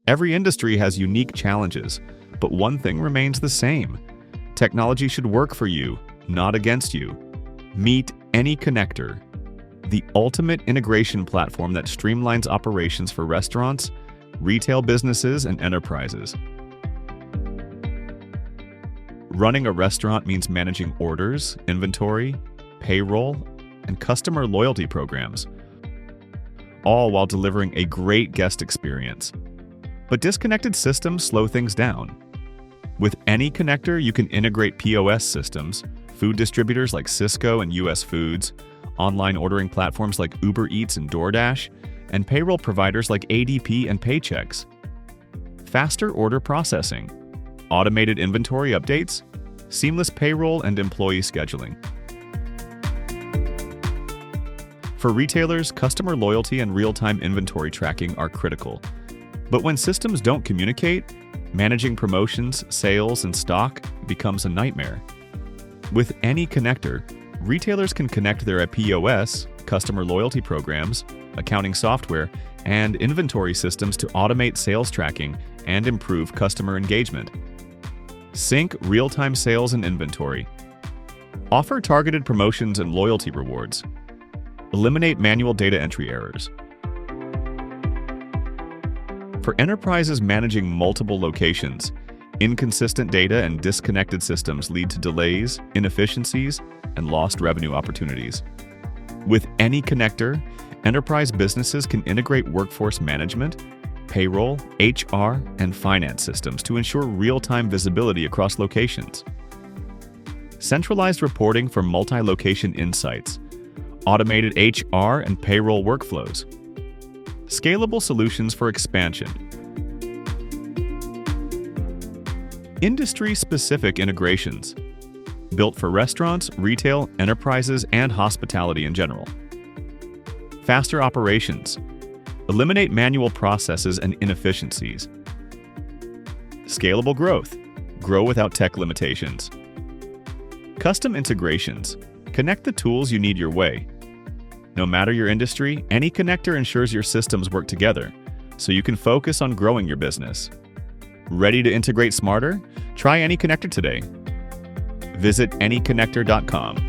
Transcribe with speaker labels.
Speaker 1: Every industry has unique challenges, but one thing remains the same. Technology should work for you, not against you. Meet AnyConnector, the ultimate integration platform that streamlines operations for restaurants, retail businesses, and enterprises. Running a restaurant means managing orders, inventory, payroll, and customer loyalty programs, all while delivering a great guest experience. But disconnected systems slow things down. With AnyConnector, you can integrate POS systems, food distributors like Cisco and US Foods, online ordering platforms like Uber Eats and DoorDash, and payroll providers like ADP and Paychex. Faster order processing, automated inventory updates, seamless payroll and employee scheduling. For retailers, customer loyalty and real-time inventory tracking are critical. But when systems don't communicate, managing promotions, sales, and stock becomes a nightmare. With AnyConnector, retailers can connect their POS, customer loyalty programs, accounting software, and inventory systems to automate sales tracking and improve customer engagement. Sync real-time sales and inventory. Offer targeted promotions and loyalty rewards. Eliminate manual data entry errors. For enterprises managing multiple locations, inconsistent data and disconnected systems lead to delays, inefficiencies, and lost revenue opportunities. With AnyConnector, enterprise businesses can integrate workforce management, payroll, HR, and finance systems to ensure real-time visibility across locations. Centralized reporting for multi-location insights, automated HR and payroll workflows, scalable solutions for expansion, industry-specific integrations, built for restaurants, retail, enterprises, and hospitality in general. Faster operations, eliminate manual processes and inefficiencies. Scalable growth, grow without tech limitations. Custom integrations, connect the tools you need your way. No matter your industry, AnyConnector ensures your systems work together, so you can focus on growing your business. Ready to integrate smarter? Try AnyConnector today. Visit anyconnector.com.